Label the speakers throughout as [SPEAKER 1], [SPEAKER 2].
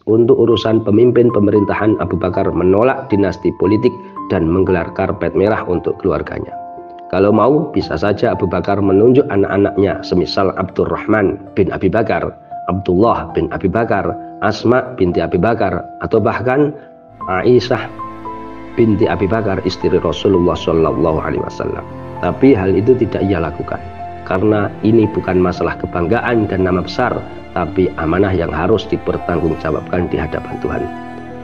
[SPEAKER 1] untuk urusan pemimpin pemerintahan Abu Bakar menolak dinasti politik dan menggelar karpet merah untuk keluarganya. Kalau mau, bisa saja Abu Bakar menunjuk anak-anaknya semisal Abdurrahman bin Abi Bakar, Abdullah bin Abi Bakar, Asma binti Abi Bakar, atau bahkan Aisyah binti Abi Bakar, istri Rasulullah Shallallahu Alaihi Wasallam. Tapi hal itu tidak ia lakukan, karena ini bukan masalah kebanggaan dan nama besar, tapi amanah yang harus dipertanggungjawabkan di hadapan Tuhan.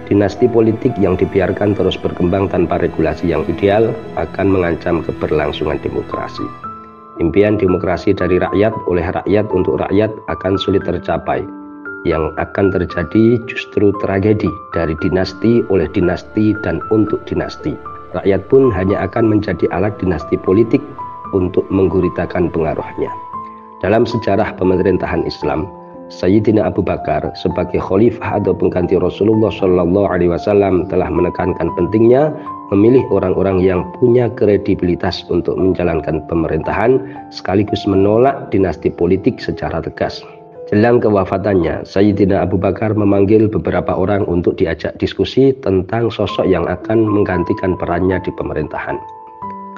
[SPEAKER 1] Dinasti politik yang dibiarkan terus berkembang tanpa regulasi yang ideal akan mengancam keberlangsungan demokrasi. Impian demokrasi dari rakyat oleh rakyat untuk rakyat akan sulit tercapai. Yang akan terjadi justru tragedi dari dinasti oleh dinasti dan untuk dinasti. Rakyat pun hanya akan menjadi alat dinasti politik untuk mengguritakan pengaruhnya. Dalam sejarah pemerintahan Islam, Sayyidina Abu Bakar sebagai khalifah atau pengganti Rasulullah Shallallahu Alaihi Wasallam telah menekankan pentingnya memilih orang-orang yang punya kredibilitas untuk menjalankan pemerintahan sekaligus menolak dinasti politik secara tegas. Jelang kewafatannya, Sayyidina Abu Bakar memanggil beberapa orang untuk diajak diskusi tentang sosok yang akan menggantikan perannya di pemerintahan.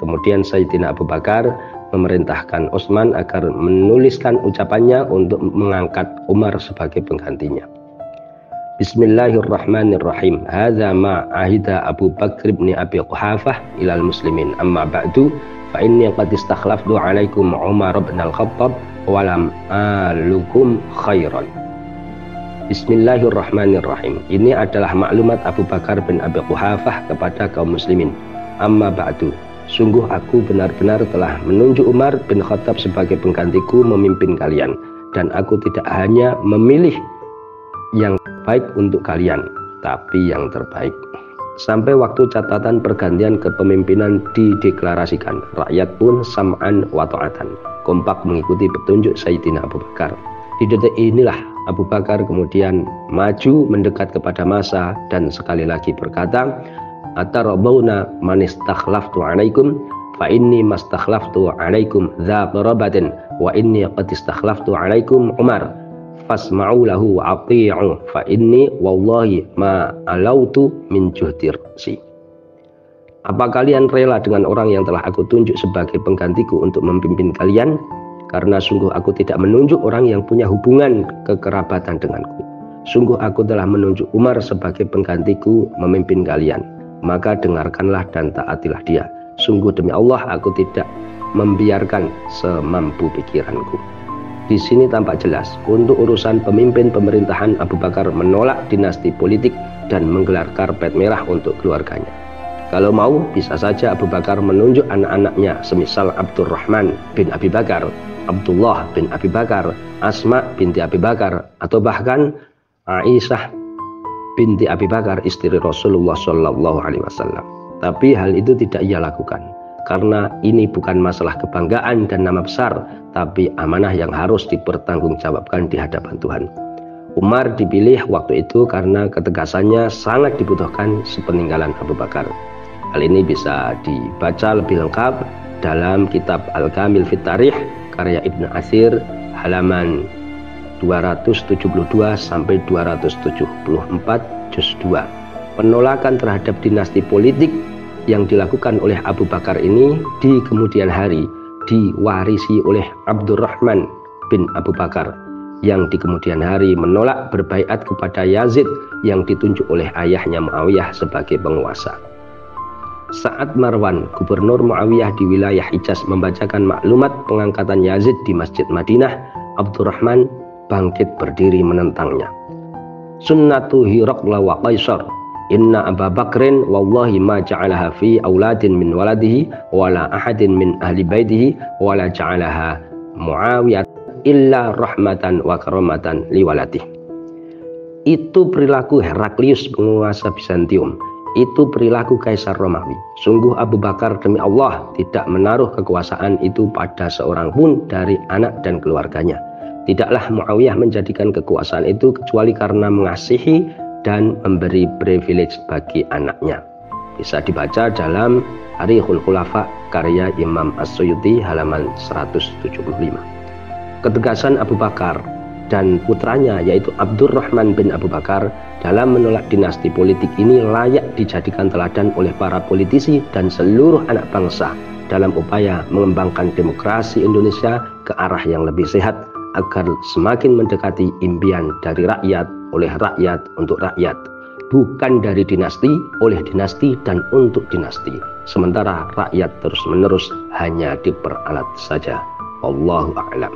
[SPEAKER 1] Kemudian Sayyidina Abu Bakar memerintahkan Utsman agar menuliskan ucapannya untuk mengangkat Umar sebagai penggantinya. Bismillahirrahmanirrahim. Hadza ma ahida Abu Bakr bin Abi Quhafah ilal muslimin. Amma ba'du fa inni qad istakhlaftu 'alaikum Umar bin Al-Khattab wa lam alukum khairan. Bismillahirrahmanirrahim. Ini adalah maklumat Abu Bakar bin Abi Quhafah kepada kaum muslimin. Amma ba'du. Sungguh aku benar-benar telah menunjuk Umar bin Khattab sebagai penggantiku memimpin kalian, dan aku tidak hanya memilih yang baik untuk kalian, tapi yang terbaik. Sampai waktu catatan pergantian kepemimpinan dideklarasikan, rakyat pun sam'an wa ta'atan, kompak mengikuti petunjuk Sayyidina Abu Bakar. Di detik inilah Abu Bakar kemudian maju mendekat kepada massa dan sekali lagi berkata, Atarabawna man istakhlaftu 'alaikum fa inni mastakhlaftu 'alaikum dza qarabatin wa inni qad istakhlaftu 'alaikum Umar fasma'u lahu wa ati'u fa inni wallahi ma alautu min juhdir si. Apa kalian rela dengan orang yang telah aku tunjuk sebagai penggantiku untuk memimpin kalian? Karena sungguh aku tidak menunjuk orang yang punya hubungan kekerabatan denganku. Sungguh aku telah menunjuk Umar sebagai penggantiku memimpin kalian. Maka dengarkanlah dan taatilah dia. Sungguh demi Allah aku tidak membiarkan semampu pikiranku. Di sini tampak jelas untuk urusan pemimpin pemerintahan Abu Bakar menolak dinasti politik dan menggelar karpet merah untuk keluarganya. Kalau mau, bisa saja Abu Bakar menunjuk anak-anaknya semisal Abdurrahman bin Abi Bakar, Abdullah bin Abi Bakar, Asma binti Abi Bakar, atau bahkan Aisyah binti Abi Bakar, istri Rasulullah Shallallahu Alaihi Wasallam. Tapi hal itu tidak ia lakukan, karena ini bukan masalah kebanggaan dan nama besar, tapi amanah yang harus dipertanggungjawabkan di hadapan Tuhan. Umar dipilih waktu itu karena ketegasannya sangat dibutuhkan sepeninggalan Abu Bakar. Hal ini bisa dibaca lebih lengkap dalam kitab Al-Kamil Fit Tarikh karya Ibnu Athir halaman 272 sampai 274 juz 2. Penolakan terhadap dinasti politik yang dilakukan oleh Abu Bakar ini di kemudian hari diwarisi oleh Abdurrahman bin Abu Bakar yang di kemudian hari menolak berbaiat kepada Yazid yang ditunjuk oleh ayahnya Muawiyah sebagai penguasa. Saat Marwan, gubernur Muawiyah di wilayah Hijaz, membacakan maklumat pengangkatan Yazid di Masjid Madinah, Abdurrahman bangkit berdiri menentangnya. Sunnatu Hiraqla wa Qaisar, inna Abu Bakrin wallahi ma ja'alaha fi auladin min waladihi wala ahadin min ahli baitihi wala ja'alaha Muawiyah illa rahmatan wa karamatan liwalatih. Itu perilaku Heraklius penguasa Bizantium. Itu perilaku Kaisar Romawi. Sungguh Abu Bakar demi Allah tidak menaruh kekuasaan itu pada seorang pun dari anak dan keluarganya. Tidaklah Muawiyah menjadikan kekuasaan itu kecuali karena mengasihi dan memberi privilege bagi anaknya. Bisa dibaca dalam Tarikhul Khulafa karya Imam As-Suyuti halaman 175. Ketegasan Abu Bakar dan putranya yaitu Abdurrahman bin Abu Bakar dalam menolak dinasti politik ini layak dijadikan teladan oleh para politisi dan seluruh anak bangsa dalam upaya mengembangkan demokrasi Indonesia ke arah yang lebih sehat agar semakin mendekati impian dari rakyat oleh rakyat untuk rakyat, bukan dari dinasti oleh dinasti dan untuk dinasti, sementara rakyat terus-menerus hanya diperalat saja. Wallahu a'lam.